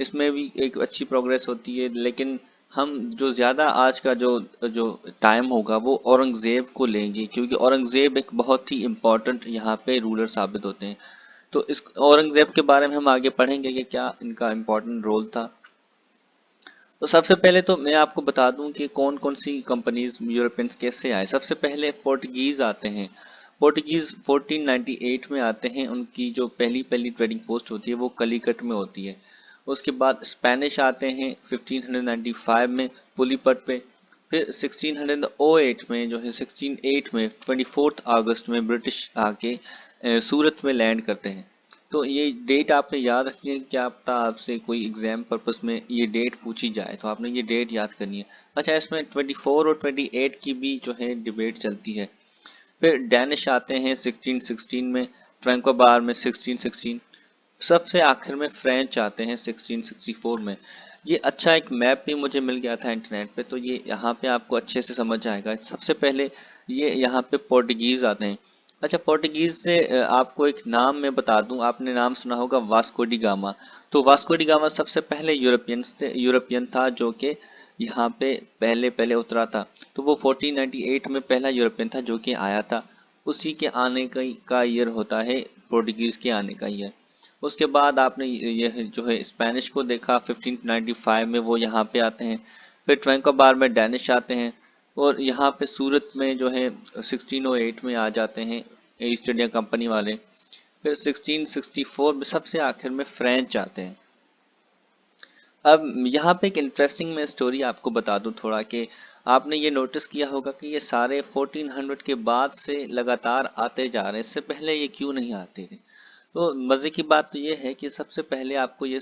اس میں بھی ایک اچھی پروگریس ہوتی ہے، لیکن ہم جو زیادہ آج کا جو جو ٹائم ہوگا وہ اورنگزیب کو لیں گے، کیونکہ اورنگزیب ایک بہت ہی امپورٹنٹ یہاں پہ رولر ثابت ہوتے ہیں. تو اس اورنگزیب کے بارے میں ہم آگے پڑھیں گے کہ کیا ان کا امپورٹنٹ رول تھا. تو سب سے پہلے تو میں آپ کو بتا دوں کہ کون کون سی کمپنیز یورپینس کیسے آئے. سب سے پہلے پورٹگیز آتے ہیں. پورٹگیز 1498 میں آتے ہیں. ان کی جو پہلی ٹریڈنگ پوسٹ ہوتی ہے وہ کلیکٹ میں ہوتی ہے. اس کے بعد اسپینش آتے ہیں 1595 میں پولی پٹ پہ. پھر 1608 میں جو ہے 1608 میں 24 اگست میں برٹش آ کے سورت میں لینڈ کرتے ہیں. تو یہ ڈیٹ آپ نے یاد رکھنی ہے. کیا پتا آپ سے کوئی ایگزام پرپس میں یہ ڈیٹ پوچھی جائے تو آپ نے یہ ڈیٹ یاد کرنی ہے. اچھا، اس میں 24 اور 28 کی بھی جو ہے ڈیبیٹ چلتی ہے. پھر ڈینش آتے ہیں 1616 میں، فرینکو بار میں 1616. سب سے آخر میں فرینچ آتے ہیں 1664 میں. یہ اچھا ایک میپ بھی مجھے مل گیا تھا انٹرنیٹ پہ، تو یہ یہاں پہ آپ کو اچھے سے سمجھ آئے گا. سب سے پہلے یہ یہاں پہ پورٹگیز آتے ہیں. اچھا، پورٹگیز سے آپ کو ایک نام میں بتا دوں. آپ نے نام سنا ہوگا واسکو ڈی گاما. تو واسکو ڈی گاما سب سے پہلے یورپین تھا جو کہ یہاں پہ پہلے اترا تھا. تو وہ 1498 میں پہلا یورپین تھا جو کہ آیا تھا. اسی کے آنے کا ایئر ہوتا ہے پورٹگیز کے آنے کا ایئر. اس کے بعد آپ نے یہ جو ہے اسپینش کو دیکھا 1595 میں، وہ یہاں پہ آتے ہیں. پھر ٹرینکو بار میں ڈینش آتے ہیں، اور یہاں پہ سورت میں جو ہے 1608 میں آ جاتے ہیں ایسٹ انڈیا کمپنی والے. پھر 1664 میں سب سے آخر میں فرینچ آتے ہیں. اب یہاں پہ ایک انٹرسٹنگ میں سٹوری آپ کو بتا دوں تھوڑا، کہ آپ نے یہ نوٹس کیا ہوگا کہ یہ سارے 1400 کے بعد سے لگاتار آتے جا رہے ہیں. اس سے پہلے یہ کیوں نہیں آتے تھے؟ تو مزے کی بات تو یہ ہے کہ سب سے پہلے آپ کو یہ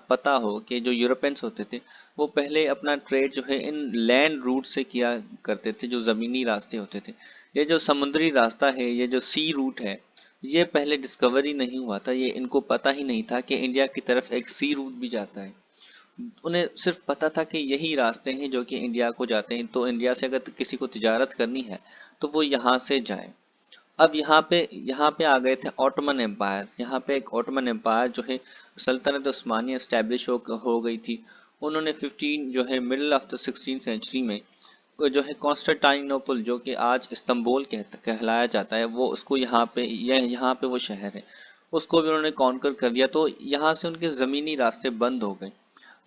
پتا ہو کہ جو یورپینس ہوتے تھے وہ پہلے اپنا ٹریڈ جو ہے ان لینڈ روٹ سے کیا کرتے تھے، جو زمینی راستے ہوتے تھے. یہ جو سمندری راستہ ہے، یہ جو سی روٹ ہے، یہ پہلے ڈسکوری نہیں ہوا تھا. یہ ان کو پتا ہی نہیں تھا کہ انڈیا کی طرف ایک سی روٹ بھی جاتا ہے. انہیں صرف پتا تھا کہ یہی راستے ہیں جو کہ انڈیا کو جاتے ہیں. تو انڈیا سے اگر کسی کو تجارت کرنی ہے تو وہ یہاں سے جائے. اب یہاں پہ آ گئے تھے اوٹمن امپائر. یہاں پہ ایک اوٹمن امپائر جو ہے سلطنت عثمانیہ اسٹیبلش ہو گئی تھی. انہوں نے 15 جو ہے مڈل آف دا 16 سینچری میں جو ہے کانسٹنٹائنوپل، جو کہ آج استنبول کہلایا جاتا ہے، وہ اس کو یہاں پہ وہ شہر ہے، اس کو بھی انہوں نے کانکر کر دیا. تو یہاں سے ان کے زمینی راستے بند ہو گئے.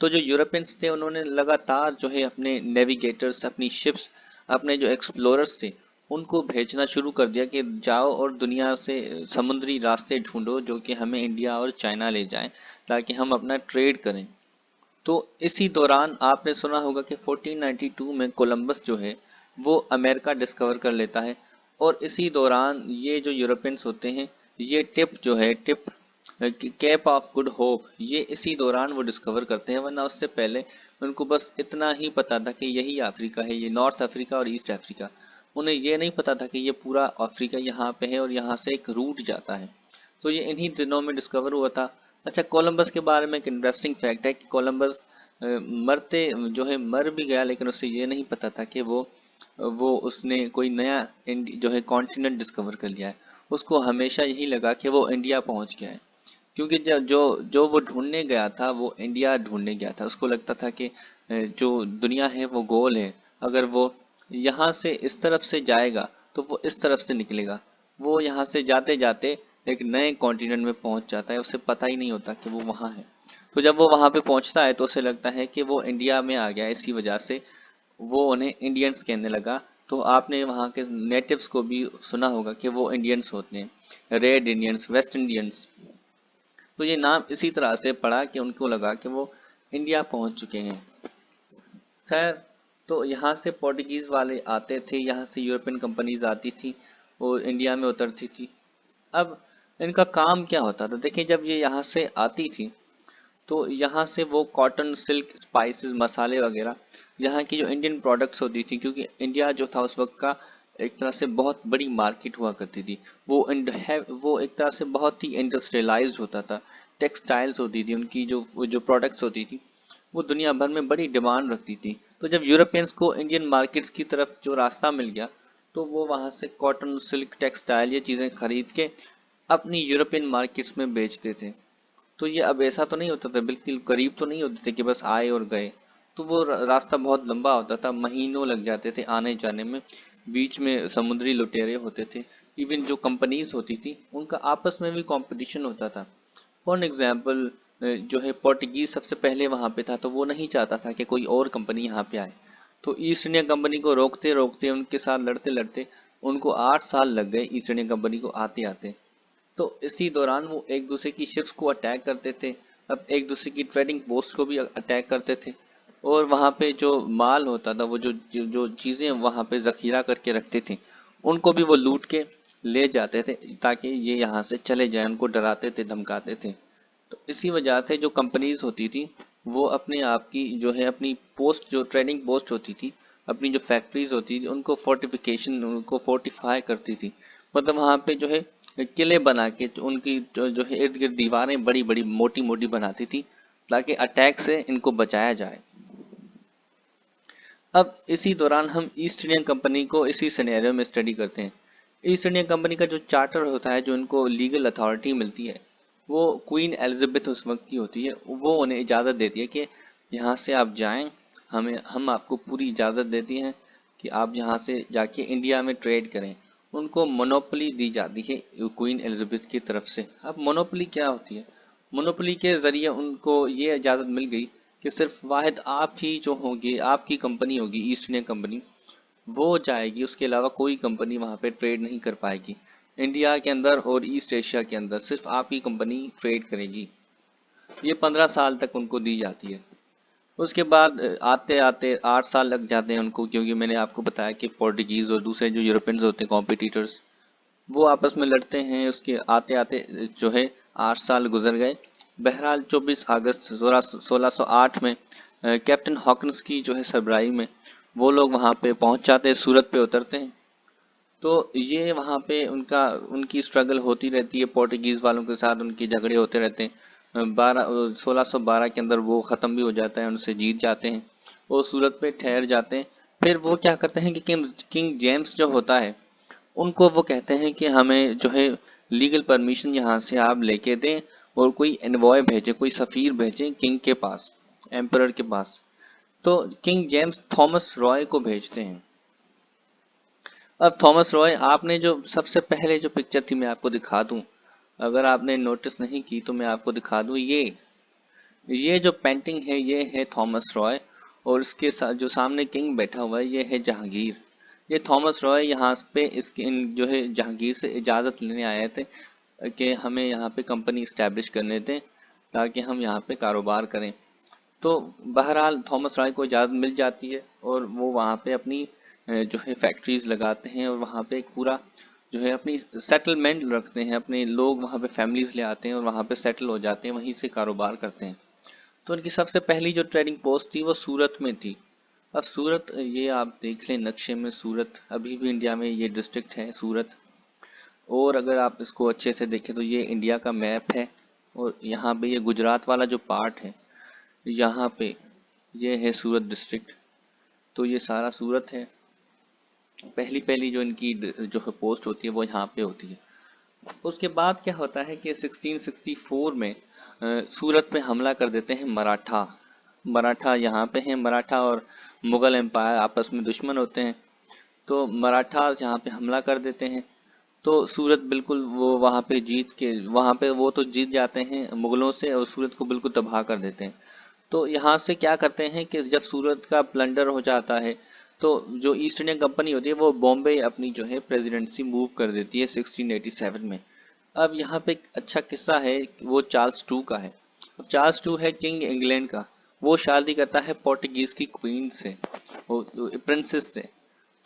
تو جو یورپینس تھے انہوں نے لگاتار جو ہے اپنے نیویگیٹرز، اپنی شپس، اپنے جو ایکسپلوررز تھے ان کو بھیجنا شروع کر دیا کہ جاؤ اور دنیا سے سمندری راستے ڈھونڈو جو کہ ہمیں انڈیا اور چائنا لے جائیں تاکہ ہم اپنا ٹریڈ کریں. تو اسی دوران آپ نے سنا ہوگا کہ 1492 میں کولمبس جو ہے وہ امریکہ ڈسکور کر لیتا ہے. اور اسی دوران یہ جو یورپینس ہوتے ہیں، یہ ٹپ کیپ آف گڈ ہوپ، یہ اسی دوران وہ ڈسکور کرتے ہیں. ورنہ اس سے پہلے ان کو بس اتنا ہی پتا تھا کہ یہی افریقہ ہے، یہ نارتھ افریقہ اور ایسٹ افریقہ. انہیں یہ نہیں پتا تھا کہ یہ پورا افریقہ یہاں پہ ہے اور یہاں سے ایک روٹ جاتا ہے. تو یہ انہی دنوں میں ڈسکور ہوا تھا. اچھا، کولمبس کے بارے میں ایک انٹرسٹنگ فیکٹ ہے کہ کولمبس مرتے جو ہے مر بھی گیا، لیکن اسے یہ نہیں پتا تھا کہ وہ اس نے کوئی نیا جو ہے کانٹیننٹ ڈسکور کر لیا ہے. اس کو ہمیشہ یہی لگا کہ وہ انڈیا پہنچ گیا ہے، کیونکہ جو وہ ڈھونڈنے گیا تھا وہ انڈیا ڈھونڈنے گیا تھا. اس کو لگتا تھا کہ جو دنیا ہے وہ گول ہے، اگر وہ یہاں سے اس طرف سے جائے گا تو وہ اس طرف سے نکلے گا. وہ یہاں سے جاتے جاتے ایک نئے کانٹیننٹ میں پہنچ جاتا ہے، اسے پتہ ہی نہیں ہوتا کہ وہ وہاں ہے. تو جب وہ وہاں پہ پہنچتا ہے تو اسے لگتا ہے کہ وہ انڈیا میں آ گیا. اسی وجہ سے وہ انہیں انڈینس کہنے لگا. تو آپ نے وہاں کے نیٹیوز کو بھی سنا ہوگا کہ وہ انڈینس ہوتے ہیں، ریڈ انڈینس، ویسٹ انڈینس. تو یہ نام اسی طرح سے پڑا کہ ان کو لگا کہ وہ انڈیا پہنچ چکے ہیں. خیر، تو یہاں سے پورٹگیز والے آتے تھے، یہاں سے یورپین کمپنیز آتی تھی اور انڈیا میں اترتی تھی. اب ان کا کام کیا ہوتا تھا؟ دیکھیں، جب یہ یہاں سے آتی تھی تو یہاں سے وہ کاٹن، سلک، اسپائسز، مسالے وغیرہ، یہاں کی جو انڈین پروڈکٹس ہوتی تھی، کیونکہ انڈیا جو تھا اس وقت کا ایک طرح سے بہت بڑی مارکیٹ ہوا کرتی تھی. وہ ایک طرح سے بہت ہی انڈسٹریلائزڈ ہوتا تھا. ٹیکسٹائلز ہوتی تھی ان کی، جو پروڈکٹس ہوتی تھی وہ دنیا بھر میں بڑی ڈیمانڈ رکھتی تھی. تو جب یورپینس کو انڈین مارکیٹس کی طرف جو راستہ مل گیا تو وہ وہاں سے کاٹن، سلک، ٹیکسٹائل، یہ چیزیں خرید کے اپنی یورپین مارکیٹس میں بیچتے تھے. تو یہ اب ایسا تو نہیں ہوتا تھا، بالکل قریب تو نہیں ہوتے تھے کہ بس آئے اور گئے، تو وہ راستہ بہت لمبا ہوتا تھا، مہینوں لگ جاتے تھے آنے جانے میں، بیچ میں سمندری لٹیرے ہوتے تھے، ایون جو کمپنیز ہوتی تھی ان کا آپس میں بھی کمپٹیشن ہوتا تھا. فار ایگزامپل جو ہے پورٹگیز سب سے پہلے وہاں پہ تھا، تو وہ نہیں چاہتا تھا کہ کوئی اور کمپنی یہاں پہ آئے، تو ایسٹ انڈیا کمپنی کو روکتے روکتے ان کے ساتھ لڑتے لڑتے ان کو 8 سال لگ گئے ایسٹ انڈیا کمپنی کو آتے آتے. تو اسی دوران وہ ایک دوسرے کی شپس کو اٹیک کرتے تھے، اب ایک دوسرے کی ٹریڈنگ پوسٹ کو بھی اٹیک کرتے تھے، اور وہاں پہ جو مال ہوتا تھا، وہ جو چیزیں وہاں پہ ذخیرہ کر کے رکھتے تھے ان کو بھی وہ لوٹ کے لے جاتے تھے تاکہ یہ یہاں سے چلے جائیں، ان کو ڈراتے تھے دھمکاتے تھے. تو اسی وجہ سے جو کمپنیز ہوتی تھی وہ اپنے آپ کی جو ہے اپنی پوسٹ، جو ٹریڈنگ پوسٹ ہوتی تھی، اپنی جو فیکٹریز ہوتی تھی ان کو فورٹیفیکیشن، ان کو فورٹیفائی کرتی تھی، مطلب وہاں پہ جو ہے قلعے بنا کے ان کی جو ہے ارد گرد دیواریں بڑی بڑی موٹی موٹی بناتی تھی تاکہ اٹیک سے ان کو بچایا جائے. اب اسی دوران ہم ایسٹ انڈین کمپنی کو اسی سینیریو میں اسٹڈی کرتے ہیں. ایسٹ انڈین کمپنی کا جو چارٹر ہوتا ہے، جو ان کو لیگل اتھارٹی ملتی ہے، وہ کوئین ایلزابتھ اس وقت کی ہوتی ہے، وہ انہیں اجازت دیتی ہے کہ یہاں سے آپ جائیں، ہم آپ کو پوری اجازت دیتی ہیں کہ آپ یہاں سے جا کے انڈیا میں ٹریڈ کریں. ان کو مونوپلی دی جاتی ہے کوئین ایلزابتھ کی طرف سے. اب مونوپلی کیا ہوتی ہے؟ مونوپلی کے ذریعے ان کو یہ اجازت مل گئی کہ صرف واحد آپ ہی جو ہوگی، آپ کی کمپنی ہوگی ایسٹ انڈیا کمپنی، وہ جائے گی، اس کے علاوہ کوئی کمپنی وہاں پہ ٹریڈ نہیں کر پائے گی. انڈیا کے اندر اور ایسٹ ایشیا کے اندر صرف آپ کی کمپنی ٹریڈ کرے گی. یہ 15 سال تک ان کو دی جاتی ہے. اس کے بعد آتے آتے 8 سال لگ جاتے ہیں ان کو، کیونکہ میں نے آپ کو بتایا کہ پورٹگیز اور دوسرے جو یورپینز ہوتے ہیں کمپٹیٹرز، وہ آپس میں لڑتے ہیں. اس کے آتے آتے جو ہے 8 سال گزر گئے. بہرحال 24 اگست 1608 میں کیپٹن ہاکنس کی جو ہے سربراہی میں وہ لوگ وہاں پہ پہنچ جاتے ہیں، سورت پہ اترتے ہیں. تو یہ وہاں پہ ان کی اسٹرگل ہوتی رہتی ہے، پورٹگیز والوں کے ساتھ ان کے جھگڑے ہوتے رہتے ہیں. 1612 کے اندر وہ ختم بھی ہو جاتا ہے، ان سے جیت جاتے ہیں، وہ سورت پہ ٹھہر جاتے ہیں. پھر وہ کیا کرتے ہیں کہ کنگ جیمز جو ہوتا ہے ان کو وہ کہتے ہیں کہ ہمیں جو ہے لیگل پرمیشن یہاں سے آپ لے کے دیں، اور کوئی انوائے بھیجے، کوئی سفیر بھیجیں کنگ کے پاس، ایمپرر کے پاس. تو کنگ جیمز تھامس رائے کو بھیجتے ہیں. اب تھامس رائے، آپ نے جو سب سے پہلے جو پکچر تھی میں آپ کو دکھا دوں، اگر آپ نے نوٹس نہیں کی تو میں آپ کو دکھا دوں. یہ جو پینٹنگ ہے یہ ہے تھامس رائے، اور اس کے ساتھ جو سامنے کنگ بیٹھا ہوا ہے یہ ہے جہانگیر. یہ تھامس رائے یہاں پہ جو ہے جہانگیر سے اجازت لینے آئے تھے کہ ہمیں یہاں پہ کمپنی اسٹیبلش کرنے دیں تاکہ ہم یہاں پہ کاروبار کریں. تو بہرحال تھامس رائے کو اجازت مل جاتی ہے، اور وہ وہاں پہ اپنی جو ہے فیکٹریز لگاتے ہیں، اور وہاں پہ ایک پورا جو ہے اپنی سیٹلمنٹ رکھتے ہیں، اپنے لوگ وہاں پہ فیملیز لے آتے ہیں اور وہاں پہ سیٹل ہو جاتے ہیں، وہیں سے کاروبار کرتے ہیں. تو ان کی سب سے پہلی جو ٹریڈنگ پوسٹ تھی وہ سورت میں تھی. اب سورت، یہ آپ دیکھ لیں نقشے میں، سورت ابھی بھی انڈیا میں یہ ڈسٹرکٹ ہے سورت. اور اگر آپ اس کو اچھے سے دیکھیں تو یہ انڈیا کا میپ ہے، اور یہاں پہ یہ گجرات والا جو پارٹ ہے یہاں پہ یہ ہے سورت ڈسٹرکٹ. تو یہ سارا سورت ہے. پہلی پہلی جو ان کی جو ہے پوسٹ ہوتی ہے وہ یہاں پہ ہوتی ہے. اس کے بعد کیا ہوتا ہے کہ 1664 میں سورت پہ حملہ کر دیتے ہیں مراٹھا. مراٹھا یہاں پہ ہیں، مراٹھا اور مغل امپائر آپس میں دشمن ہوتے ہیں. تو مراٹھا یہاں پہ حملہ کر دیتے ہیں. تو سورت بالکل وہ وہاں پہ جیت کے، وہاں پہ وہ تو جیت جاتے ہیں مغلوں سے، اور سورت کو بالکل تباہ کر دیتے ہیں. تو یہاں سے کیا کرتے ہیں کہ جب سورت کا پلنڈر ہو جاتا ہے تو جو ایسٹ انڈین کمپنی ہوتی ہے وہ بامبے اپنی جو ہے پریزیڈنسی موو کر دیتی ہے 1687 میں. اب یہاں پہ ایک اچھا قصہ ہے، وہ چارلس ٹو کا ہے. اب چارلس ٹو ہے کنگ انگلینڈ کا، وہ شادی کرتا ہے پورٹگیز کی کوئین سے، پرنسس سے.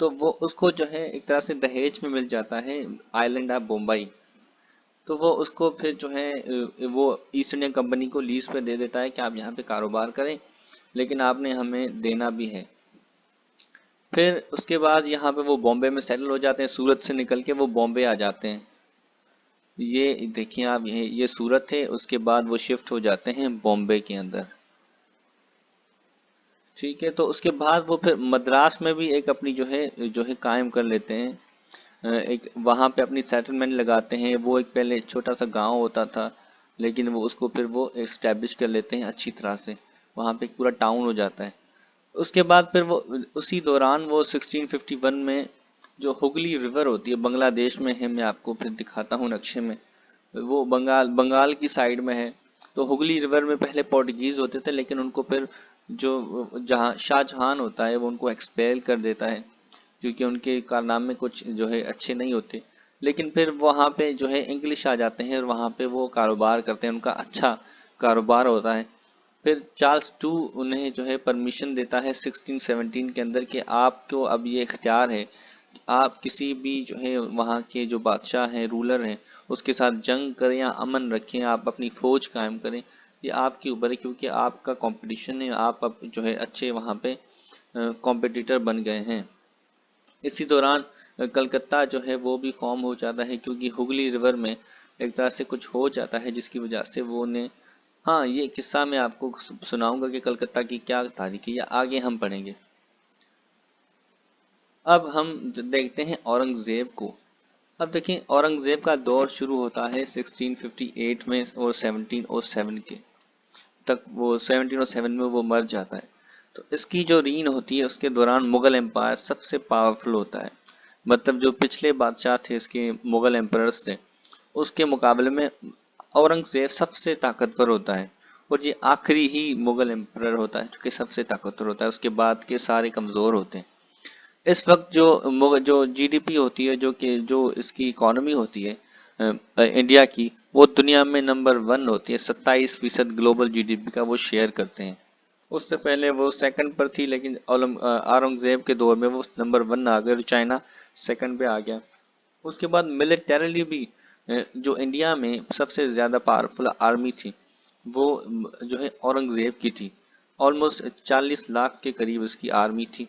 تو وہ اس کو جو ہے ایک طرح سے دہیج میں مل جاتا ہے آئلینڈ آف بومبئی. تو وہ اس کو پھر جو ہے وہ ایسٹ انڈین کمپنی کو لیز پہ دے دیتا ہے کہ آپ یہاں پہ کاروبار کریں، لیکن آپ نے ہمیں دینا بھی ہے. پھر اس کے بعد یہاں پہ وہ بامبے میں سیٹل ہو جاتے ہیں، سورت سے نکل کے وہ بامبے آ جاتے ہیں. یہ دیکھیں آپ، یہ سورت ہے، اس کے بعد وہ شفٹ ہو جاتے ہیں بامبے کے اندر. ٹھیک ہے. تو اس کے بعد وہ پھر مدراس میں بھی ایک اپنی جو ہے قائم کر لیتے ہیں. ایک وہاں پہ اپنی سیٹلمنٹ لگاتے ہیں. وہ ایک پہلے چھوٹا سا گاؤں ہوتا تھا لیکن وہ اس کو پھر وہ اسٹیبلش کر لیتے ہیں اچھی طرح سے، وہاں پہ ایک پورا ٹاؤن ہو جاتا ہے۔ اس کے بعد پھر وہ اسی دوران وہ 1651 میں جو ہگلی ریور ہوتی ہے بنگلہ دیش میں ہے، میں آپ کو پھر دکھاتا ہوں نقشے میں، وہ بنگال کی سائڈ میں ہے۔ تو ہگلی ریور میں پہلے پورٹوگیز ہوتے تھے، لیکن ان کو پھر جو جہاں شاہ جہان ہوتا ہے وہ ان کو ایکسپیل کر دیتا ہے، کیونکہ ان کے کارنامے کچھ جو ہے اچھے نہیں ہوتے۔ لیکن پھر وہاں پہ جو ہے انگلش آ جاتے ہیں اور وہاں پہ وہ کاروبار کرتے ہیں، ان کا اچھا کاروبار ہوتا ہے۔ پھر چارلس ٹو انہیں جو ہے پرمیشن دیتا ہے 1617 کے اندر کہ آپ کو اب یہ اختیار ہے کہ آپ کسی بھی جو ہے وہاں کے جو بادشاہ ہیں، رولر ہیں، اس کے ساتھ جنگ کریں یا امن رکھیں، آپ اپنی فوج قائم کریں، یہ آپ کے اوپر ہے، کیونکہ آپ کا کمپٹیشن ہے، آپ اب جو ہے اچھے وہاں پہ کمپٹیٹر بن گئے ہیں۔ اسی دوران کلکتہ جو ہے وہ بھی فارم ہو جاتا ہے، کیونکہ ہگلی ریور میں ایک طرح سے کچھ ہو جاتا ہے جس کی وجہ سے وہ نے، ہاں یہ قصہ میں آپ کو سناؤں گا کہ کلکتہ کی کیا تاریخ ہے، یا آگے ہم پڑھیں گے۔ اب ہم دیکھتے ہیں اورنگزیب کو۔ اب دیکھیں اورنگزیب کا دور شروع ہوتا ہے 1658 میں اور 1707 کے تک، وہ 1707 میں وہ مر جاتا ہے۔ تو اس کی جو رین ہوتی ہے اس کے دوران مغل امپائر سب سے پاورفل ہوتا ہے، مطلب جو پچھلے بادشاہ تھے اس کے مغل امپررز تھے اس کے مقابلے میں اورنگزیب سب سے طاقتور ہوتا ہے، اور یہ آخری ہی مغل امپرر ہوتا ہے جو کہ سب سے طاقتور ہوتا ہے، اس کے بعد کے سارے کمزور ہوتے ہیں۔ اس وقت جو جو جی ڈی پی ہوتی ہے، جو کہ جو اس کی اکانومی ہوتی ہے انڈیا کی، وہ دنیا میں نمبر 1 ہوتی ہے، 27% گلوبل جی ڈی پی کا وہ شیئر کرتے ہیں۔ اس سے پہلے وہ سیکنڈ پر تھی، لیکن اورنگزیب کے دور میں وہ نمبر 1 آ گئے اور چائنا سیکنڈ پہ آ گیا۔ اس کے بعد ملیٹریلی بھی جو انڈیا میں سب سے زیادہ پاورفل آرمی تھی وہ جو ہے اورنگزیب کی تھی، آلموسٹ 40 لاکھ کے قریب اس کی آرمی تھی۔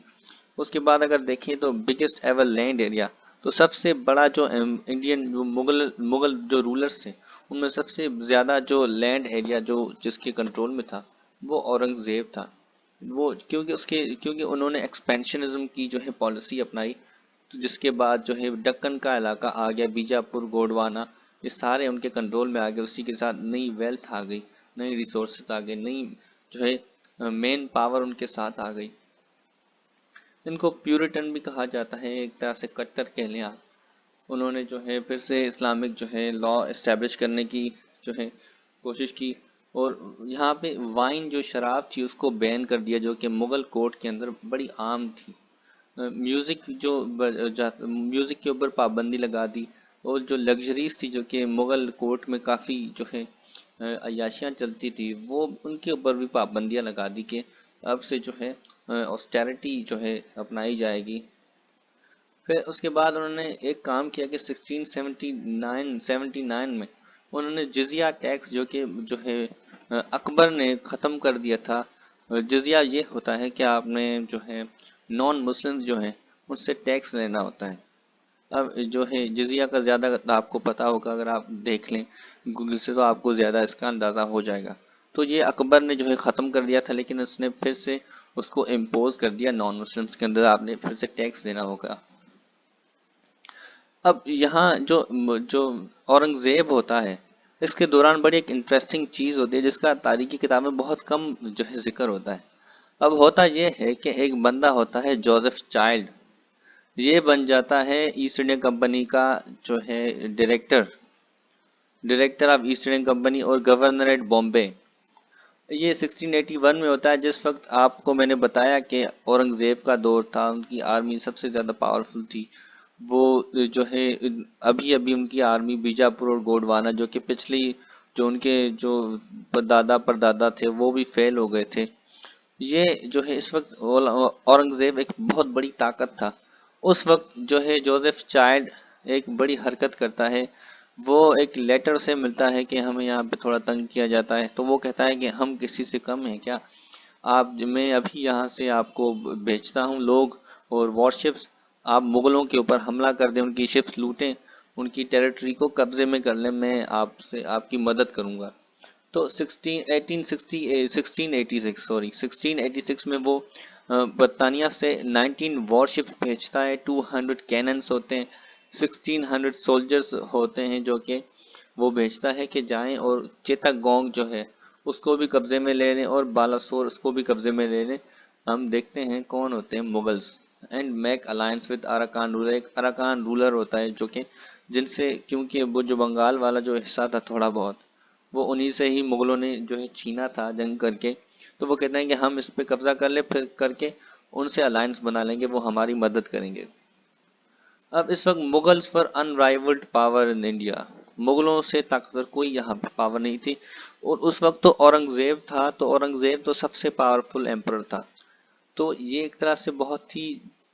اس کے بعد اگر دیکھیں تو بگیسٹ ایور لینڈ ایریا، تو سب سے بڑا جو انڈین جو مغل جو رولرز تھے ان میں سب سے زیادہ جو لینڈ ایریا جو جس کے کنٹرول میں تھا وہ اورنگزیب تھا۔ وہ کیونکہ انہوں نے ایکسپینشنزم کی جو ہے پالیسی اپنائی، تو جس کے بعد جو ہے دکن کا علاقہ آ گیا، بیجاپور، گوڈوانا، یہ سارے ان کے کنٹرول میں آ گئے۔ اسی کے ساتھ نئی ویلتھ آ گئی، نئی ریسورسز آ گئی، نئی جو ہے مین پاور ان کے ساتھ آ گئی۔ ان کو پیورٹن بھی کہا جاتا ہے، ایک طرح سے کٹر کہہ لیں آپ۔ انہوں نے جو ہے پھر سے اسلامک جو ہے لا اسٹیبلش کرنے کی جو ہے کوشش کی، اور یہاں پہ وائن جو شراب تھی اس کو بین کر دیا، جو کہ مغل کورٹ کے اندر بڑی عام تھی۔ میوزک کے اوپر پابندی لگا دی، اور جو لگژریز تھی جو کہ مغل کورٹ میں کافی جو ہے عیاشیاں چلتی تھی، وہ ان کے اوپر بھی پابندیاں لگا دی کہ اب سے جو ہے آسٹیرٹی جو ہے اپنائی جائے گی۔ پھر اس کے بعد انہوں نے ایک کام کیا کہ 1679 میں انہوں نے جزیہ ٹیکس جو ہے اکبر نے ختم کر دیا تھا۔ جزیہ یہ ہوتا ہے کہ آپ نے جو ہے نان مسلمز جو ہیں ان سے ٹیکس لینا ہوتا ہے۔ اب جو ہے جزیہ کا زیادہ آپ کو پتا ہوگا، اگر آپ دیکھ لیں گوگل سے تو آپ کو زیادہ اس کا اندازہ ہو جائے گا۔ تو یہ اکبر نے جو ہے ختم کر دیا تھا، لیکن اس نے پھر سے اس کو امپوز کر دیا، نان مسلمز کے اندر آپ نے پھر سے ٹیکس دینا ہوگا۔ اب یہاں جو اورنگزیب ہوتا ہے اس کے دوران بڑی ایک انٹرسٹنگ چیز ہوتی ہے جس کا تاریخی کتاب میں بہت کم جو ہے ذکر ہوتا ہے۔ اب ہوتا یہ ہے کہ ایک بندہ ہوتا ہے جوزف چائلڈ، یہ بن جاتا ہے ایسٹ انڈیا کمپنی کا جو ہے director of East India company اور گورنر ایٹ بامبے۔ یہ 1681 میں ہوتا ہے، جس وقت آپ کو میں نے بتایا کہ اورنگزیب کا دور تھا، ان کی آرمی سب سے زیادہ پاورفل تھی۔ وہ جو ہے ابھی ان کی آرمی بیجاپور اور گوڈوانا جو کہ پچھلی جو ان کے جو دادا پردادا تھے وہ بھی فیل ہو گئے تھے۔ یہ جو ہے اس وقت اورنگزیب ایک بہت بڑی طاقت تھا۔ اس وقت جو ہے جوزف چائلڈ ایک بڑی حرکت کرتا ہے، وہ ایک لیٹر سے ملتا ہے کہ ہمیں یہاں پہ تھوڑا تنگ کیا جاتا ہے، تو وہ کہتا ہے کہ ہم کسی سے کم ہیں کیا، میں ابھی یہاں سے آپ کو بھیجتا ہوں لوگ اور وارشپس، آپ مغلوں کے اوپر حملہ کر دیں، ان کی شپس لوٹیں، ان کی ٹیریٹری کو قبضے میں کر لیں، میں آپ کی مدد کروں گا۔ تو 1686 میں وہ برطانیہ سے 19 وارشپ بھیجتا ہے، 200 کیننز ہوتے ہیں، 1600 سولجرز ہوتے ہیں جو کہ وہ بھیجتا ہے کہ جائیں اور چیتک گونگ جو ہے اس کو بھی قبضے میں لے لیں اور بالاسور اس کو بھی قبضے میں لے لیں. ہم دیکھتے ہیں کون ہوتے ہیں Mughals. And make alliance with Arakan ruler. ایک اراکان رولر ہوتا ہے جو کہ جن سے کیونکہ وہ جو بنگال والا جو حصہ تھا تھوڑا بہت وہ انہی سے ہی مغلوں نے جو ہے چھینا تھا جنگ کر کے. تو وہ کہتے ہیں کہ ہم اس پہ قبضہ کر لیں پھر کر کے ان سے الائنس بنا لیں گے, وہ ہماری مدد کریں گے. اب اس وقت Mughals far unrivalled power in India. مغلوں سے طاقتور کوئی یہاں پہ پاور نہیں تھی. اور اس وقت تو اورنگزیب تھا, تو اورنگزیب تو سب سے پاورفل ایمپرر تھا. تو یہ ایک طرح سے بہت ہی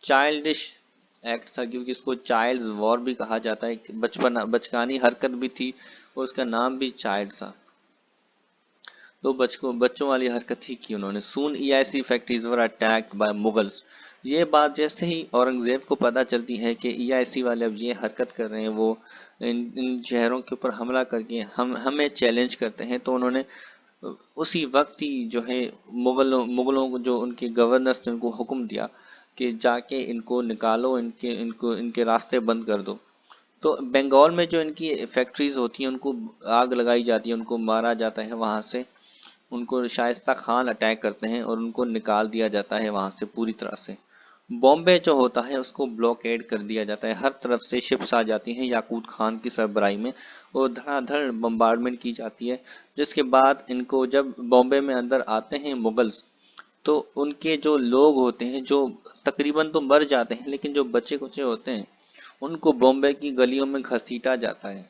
چائلڈش ایکٹ تھا, کیونکہ اس کو چائلڈز وار بھی کہا جاتا ہے, بچکانی حرکت بھی تھی اور اس کا نام بھی چائلڈ تھا. تو بچوں والی حرکت ہی کی انہوں نے. Soon E I C factories were attacked by Mughals. یہ بات جیسے ہی اورنگزیب کو پتہ چلتی ہے کہ ای آئی سی والے اب یہ حرکت کر رہے ہیں, وہ ان شہروں کے اوپر حملہ کر کے ہمیں چیلنج کرتے ہیں, تو انہوں نے اسی وقت ہی جو ہے مغلوں کو جو ان کے گورنرز نے ان کو حکم دیا کہ جا کے ان کو نکالو, ان کے راستے بند کر دو. تو بنگال میں جو ان کی فیکٹریز ہوتی ہیں ان کو آگ لگائی جاتی ہے, ان کو مارا جاتا ہے وہاں سے. ان کو شائستہ خان اٹیک کرتے ہیں اور ان کو نکال دیا جاتا ہے وہاں سے پوری طرح سے. بامبے جو ہوتا ہے اس کو بلاکیڈ کر دیا جاتا ہے, ہر طرف سے شپس آ جاتی ہیں یاقوت خان کی سربراہی میں اور دھڑا دھڑ بمبارڈمنٹ کی جاتی ہے. جس کے بعد ان کو جب بامبے میں اندر آتے ہیں مغلز, تو ان کے جو لوگ ہوتے ہیں جو تقریباً تو مر جاتے ہیں, لیکن جو بچے کچے ہوتے ہیں ان کو بامبے کی گلیوں میں گھسیٹا جاتا ہے.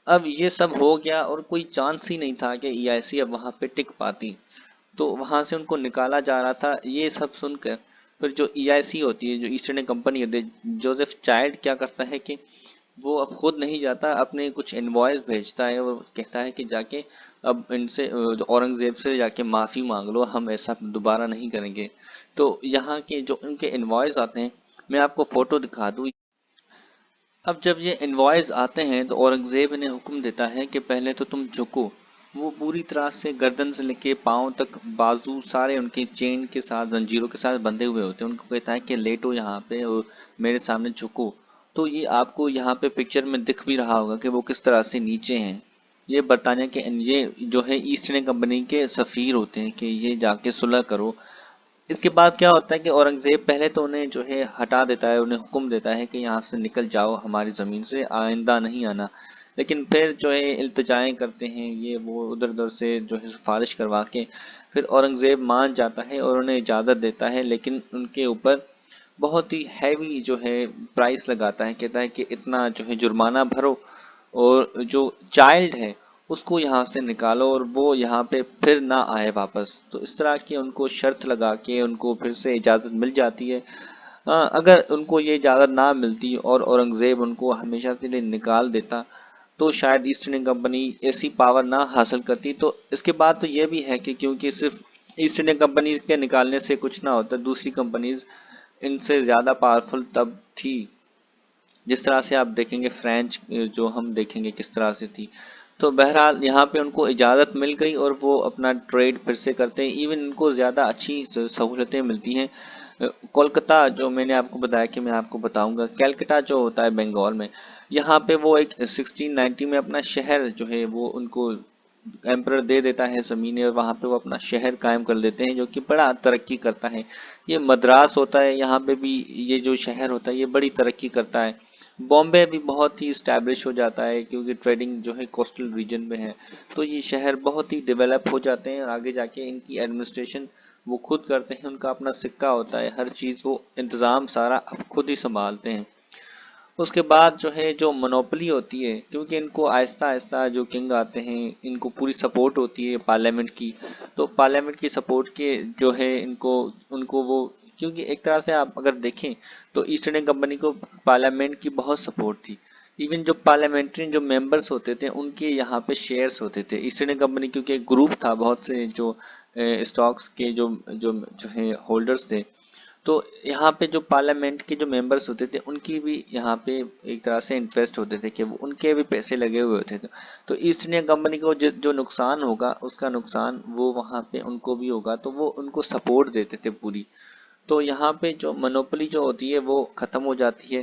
اب یہ سب ہو گیا اور کوئی چانس ہی نہیں تھا کہ ای آئی سی اب وہاں پہ ٹک پاتی, تو وہاں سے ان کو نکالا جا رہا تھا. یہ سب سن کر پھر جو ای آئی سی ہوتی ہے, جو ایسٹ انڈیا کمپنی ہوتی ہے, جوزف چائلڈ کیا کرتا ہے کہ وہ اب خود نہیں جاتا, اپنے کچھ انوائس بھیجتا ہے اور کہتا ہے کہ جا کے اب ان سے اورنگزیب سے جا کے معافی مانگ لو, ہم ایسا دوبارہ نہیں کریں گے. تو یہاں کے جو ان کے انوائس آتے ہیں, میں آپ کو فوٹو دکھا دوں. اب جب یہ انوائس آتے ہیں تو اورنگزیب انہیں حکم دیتا ہے کہ پہلے تو تم جھکو. وہ پوری طرح سے گردن سے لے کے پاؤں تک بازو سارے ان کے چین کے ساتھ زنجیروں کے ساتھ بندھے ہوئے ہوتے ہیں. ان کو کہتا ہے کہ لیٹو یہاں پہ اور میرے سامنے جھکو. تو یہ آپ کو یہاں پہ پکچر میں دکھ بھی رہا ہوگا کہ وہ کس طرح سے نیچے ہیں. یہ برطانیہ کے یہ جو ہے ایسٹ انڈیا کمپنی کے سفیر ہوتے ہیں کہ یہ جا کے صلح کرو. اس کے بعد کیا ہوتا ہے کہ اورنگزیب پہلے تو انہیں جو ہے ہٹا دیتا ہے, انہیں حکم دیتا ہے کہ یہاں سے نکل جاؤ, ہماری زمین سے آئندہ نہیں آنا. لیکن پھر جو ہے التجائیں کرتے ہیں یہ وہ ادھر ادھر سے جو ہے سفارش کروا کے پھر اورنگزیب مان جاتا ہے اور انہیں اجازت دیتا ہے, لیکن ان کے اوپر بہت ہی ہیوی جو ہے پرائس لگاتا ہے. کہتا ہے کہ اتنا جو ہے جرمانہ بھرو اور جو چائلڈ ہے اس کو یہاں سے نکالو اور وہ یہاں پہ پھر نہ آئے واپس. تو اس طرح کی ان کو شرط لگا کے ان کو پھر سے اجازت مل جاتی ہے. اگر ان کو یہ اجازت نہ ملتی اور اورنگزیب ان کو ہمیشہ کے لیے نکال دیتا تو شاید ایسٹ انڈیا کمپنی ایسی پاور نہ حاصل کرتی. تو اس کے بعد تو یہ بھی ہے کہ کیونکہ صرف ایسٹ انڈیا کمپنی کے نکالنے سے کچھ نہ ہوتا, دوسری کمپنیز ان سے زیادہ پاورفل تب تھی. جس طرح سے آپ دیکھیں گے فرینچ جو ہم دیکھیں گے کس طرح سے تھی. تو بہرحال یہاں پہ ان کو اجازت مل گئی اور وہ اپنا ٹریڈ پھر سے کرتے ہیں. ایون ان کو زیادہ اچھی سہولتیں ملتی ہیں. کولکتہ جو میں نے آپ کو بتایا کہ میں آپ کو بتاؤں گا, کیلکٹا جو ہوتا ہے بنگال میں, یہاں پہ وہ ایک 1690 میں اپنا شہر جو ہے وہ ان کو ایمپرر دے دیتا ہے زمینیں, اور وہاں پہ وہ اپنا شہر قائم کر لیتے ہیں جو کہ بڑا ترقی کرتا ہے. یہ مدراس ہوتا ہے, یہاں پہ بھی یہ جو شہر ہوتا ہے یہ بڑی ترقی کرتا ہے. بامبے بھی بہت ہی اسٹیبلش ہو جاتا ہے کیونکہ ٹریڈنگ جو ہے کوسٹل ریجن میں ہے. تو یہ شہر بہت ہی ڈیولپ ہو جاتے ہیں, آگے جا کے ان کی ایڈمنسٹریشن وہ خود کرتے ہیں, ان کا اپنا سکہ ہوتا ہے, ہر چیز وہ انتظام سارا خود ہی سنبھالتے ہیں. اس کے بعد جو ہے جو منوپلی ہوتی ہے, کیونکہ ان کو آہستہ آہستہ جو کنگ آتے ہیں ان کو پوری سپورٹ ہوتی ہے پارلیمنٹ کی, تو پارلیمنٹ کی سپورٹ کے جو ہے ان کو وہ, کیونکہ ایک طرح سے آپ اگر دیکھیں تو ایسٹ انڈین کمپنی کو پارلیمنٹ کی بہت سپورٹ تھی. ایون جو پارلیمنٹری جو ممبرس ہوتے تھے ان کے یہاں پہ شیئرس ہوتے تھے. ایسٹ انڈین کمپنی کیونکہ ایک گروپ تھا, بہت سے جو اسٹاکس کے جو ہے ہولڈرس تھے, تو یہاں پہ جو پارلیمنٹ کے جو ممبرس ہوتے تھے ان کی بھی یہاں پہ ایک طرح سے انٹرسٹ ہوتے تھے کہ ان کے بھی پیسے لگے ہوئے ہوتے تھے. تو ایسٹ انڈیا کمپنی کو جو نقصان ہوگا اس کا نقصان وہ وہاں پہ ان کو بھی ہوگا, تو وہ ان کو سپورٹ دیتے تھے پوری. تو یہاں پہ جو منوپلی جو ہوتی ہے وہ ختم ہو جاتی ہے.